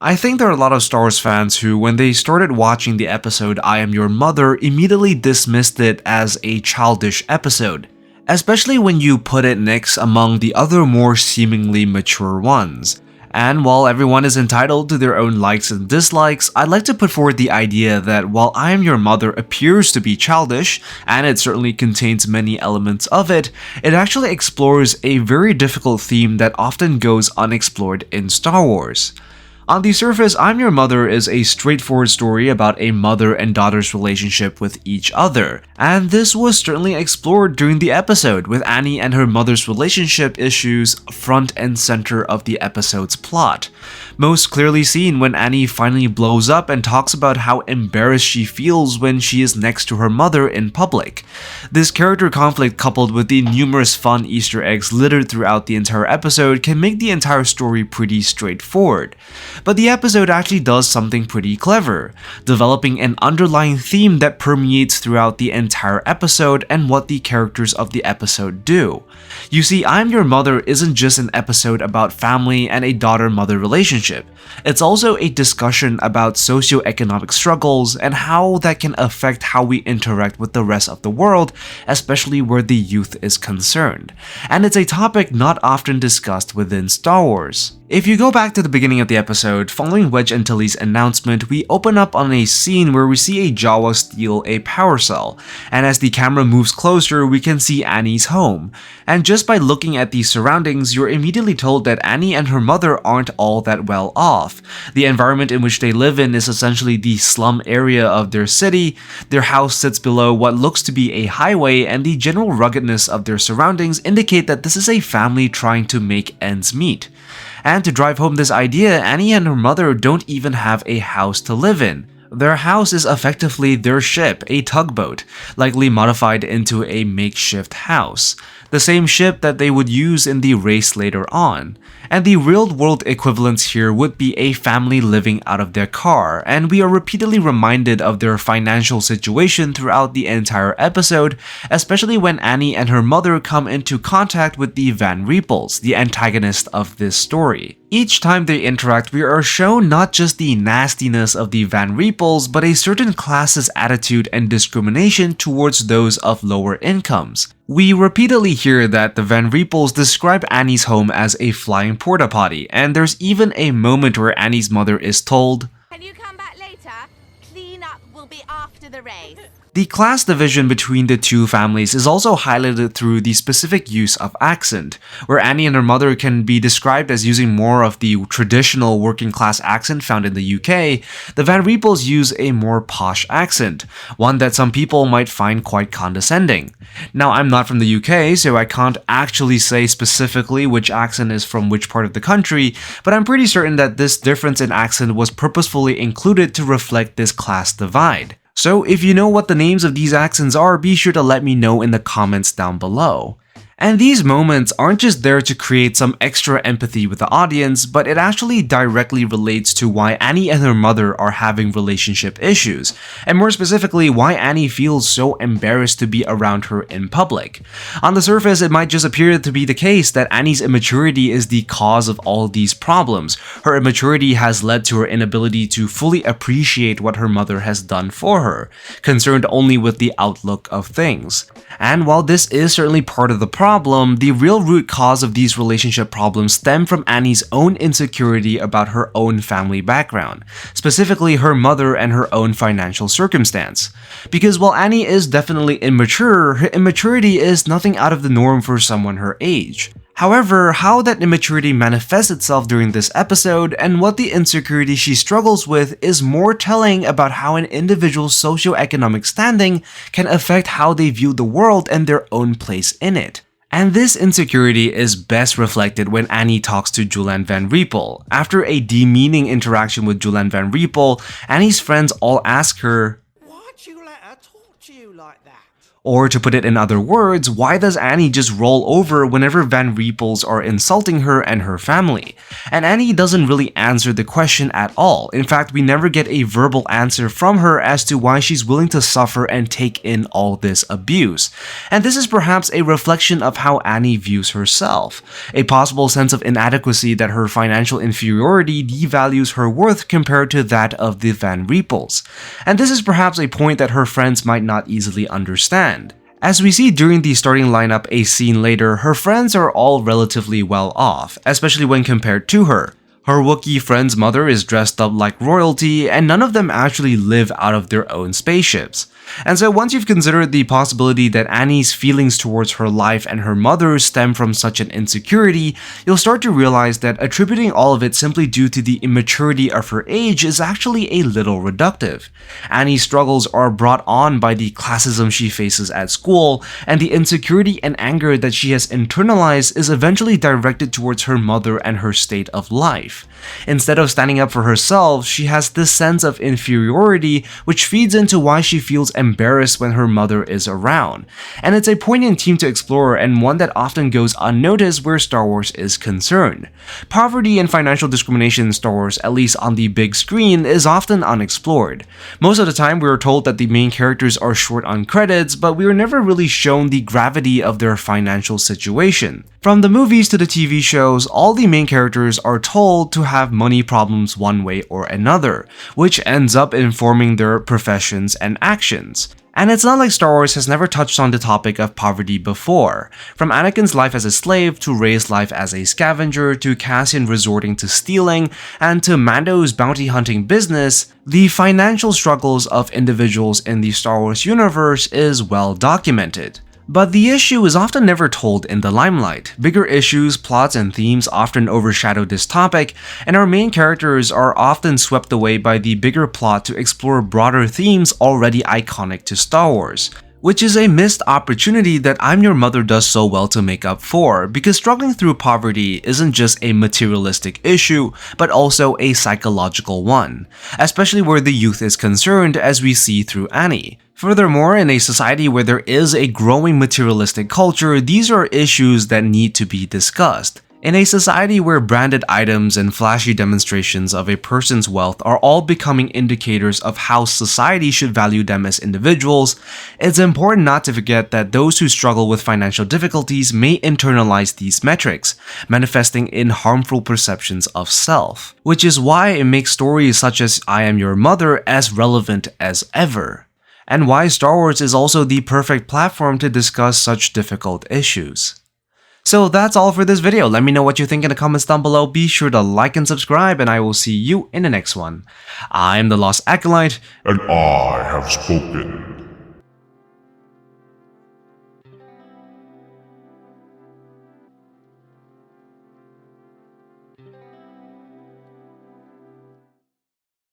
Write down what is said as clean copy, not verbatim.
I think there are a lot of Star Wars fans who, when they started watching the episode I Am Your Mother, immediately dismissed it as a childish episode, especially when you put it next among the other more seemingly mature ones. And while everyone is entitled to their own likes and dislikes, I'd like to put forward the idea that while I Am Your Mother appears to be childish, and it certainly contains many elements of it, it actually explores a very difficult theme that often goes unexplored in Star Wars. On the surface, I'm Your Mother is a straightforward story about a mother and daughter's relationship with each other, and this was certainly explored during the episode, with Annie and her mother's relationship issues front and center of the episode's plot. Most clearly seen when Annie finally blows up and talks about how embarrassed she feels when she is next to her mother in public. This character conflict, coupled with the numerous fun Easter eggs littered throughout the entire episode, can make the entire story pretty straightforward. But the episode actually does something pretty clever, developing an underlying theme that permeates throughout the entire episode and what the characters of the episode do. You see, I'm Your Mother isn't just an episode about family and a daughter-mother relationship. It's also a discussion about socioeconomic struggles and how that can affect how we interact with the rest of the world, especially where the youth is concerned. And it's a topic not often discussed within Star Wars. If you go back to the beginning of the episode, following Wedge Antilles' announcement, we open up on a scene where we see a Jawa steal a power cell, and as the camera moves closer, we can see Annie's home. And just by looking at these surroundings, you're immediately told that Annie and her mother aren't all that well off. The environment in which they live in is essentially the slum area of their city, their house sits below what looks to be a highway, and the general ruggedness of their surroundings indicate that this is a family trying to make ends meet. And to drive home this idea, Annie and her mother don't even have a house to live in. Their house is effectively their ship, a tugboat, likely modified into a makeshift house. The same ship that they would use in the race later on. And the real-world equivalence here would be a family living out of their car, and we are repeatedly reminded of their financial situation throughout the entire episode, especially when Annie and her mother come into contact with the Van Riepels, the antagonist of this story. Each time they interact, we are shown not just the nastiness of the Van Riepels, but a certain class's attitude and discrimination towards those of lower incomes. We repeatedly hear that the Van Riepels describe Annie's home as a flying porta potty, and there's even a moment where Annie's mother is told, "Can you come back later? Clean up will be after the race." The class division between the two families is also highlighted through the specific use of accent, where Annie and her mother can be described as using more of the traditional working class accent found in the UK. The Van Riepels use a more posh accent, one that some people might find quite condescending. Now, I'm not from the UK, so I can't actually say specifically which accent is from which part of the country, but I'm pretty certain that this difference in accent was purposefully included to reflect this class divide. So if you know what the names of these accents are, be sure to let me know in the comments down below. And these moments aren't just there to create some extra empathy with the audience, but it actually directly relates to why Annie and her mother are having relationship issues, and more specifically, why Annie feels so embarrassed to be around her in public. On the surface, it might just appear to be the case that Annie's immaturity is the cause of all these problems. Her immaturity has led to her inability to fully appreciate what her mother has done for her, concerned only with the outlook of things. And while this is certainly part of the problem, the real root cause of these relationship problems stem from Annie's own insecurity about her own family background, specifically her mother and her own financial circumstance. Because while Annie is definitely immature, her immaturity is nothing out of the norm for someone her age. However, how that immaturity manifests itself during this episode and what the insecurity she struggles with is more telling about how an individual's socioeconomic standing can affect how they view the world and their own place in it. And this insecurity is best reflected when Annie talks to Julian Van Riepel. After a demeaning interaction with Julian Van Riepel, Annie's friends all ask her, "Why'd you let her talk to you like that?" Or to put it in other words, why does Annie just roll over whenever Van Riepels are insulting her and her family? And Annie doesn't really answer the question at all. In fact, we never get a verbal answer from her as to why she's willing to suffer and take in all this abuse. And this is perhaps a reflection of how Annie views herself. A possible sense of inadequacy that her financial inferiority devalues her worth compared to that of the Van Riepels. And this is perhaps a point that her friends might not easily understand. As we see during the starting lineup a scene later, her friends are all relatively well off, especially when compared to her. Her Wookiee friend's mother is dressed up like royalty, and none of them actually live out of their own spaceships. And so once you've considered the possibility that Annie's feelings towards her life and her mother stem from such an insecurity, you'll start to realize that attributing all of it simply due to the immaturity of her age is actually a little reductive. Annie's struggles are brought on by the classism she faces at school, and the insecurity and anger that she has internalized is eventually directed towards her mother and her state of life. Instead of standing up for herself, she has this sense of inferiority, which feeds into why she feels embarrassed when her mother is around. And it's a poignant theme to explore, and one that often goes unnoticed where Star Wars is concerned. Poverty and financial discrimination in Star Wars, at least on the big screen, is often unexplored. Most of the time, we are told that the main characters are short on credits, but we are never really shown the gravity of their financial situation. From the movies to the TV shows, all the main characters are told to have money problems one way or another, which ends up informing their professions and actions. And it's not like Star Wars has never touched on the topic of poverty before. From Anakin's life as a slave, to Rey's life as a scavenger, to Cassian resorting to stealing, and to Mando's bounty hunting business, the financial struggles of individuals in the Star Wars universe is well documented. But the issue is often never told in the limelight. Bigger issues, plots, and themes often overshadow this topic, and our main characters are often swept away by the bigger plot to explore broader themes already iconic to Star Wars. Which is a missed opportunity that I'm Your Mother does so well to make up for, because struggling through poverty isn't just a materialistic issue, but also a psychological one, especially where the youth is concerned, as we see through Annie. Furthermore, in a society where there is a growing materialistic culture, these are issues that need to be discussed. In a society where branded items and flashy demonstrations of a person's wealth are all becoming indicators of how society should value them as individuals, it's important not to forget that those who struggle with financial difficulties may internalize these metrics, manifesting in harmful perceptions of self. Which is why it makes stories such as I Am Your Mother as relevant as ever, and why Star Wars is also the perfect platform to discuss such difficult issues. So that's all for this video. Let me know what you think in the comments down below. Be sure to like and subscribe, and I will see you in the next one. I'm the Lost Acolyte, and I have spoken.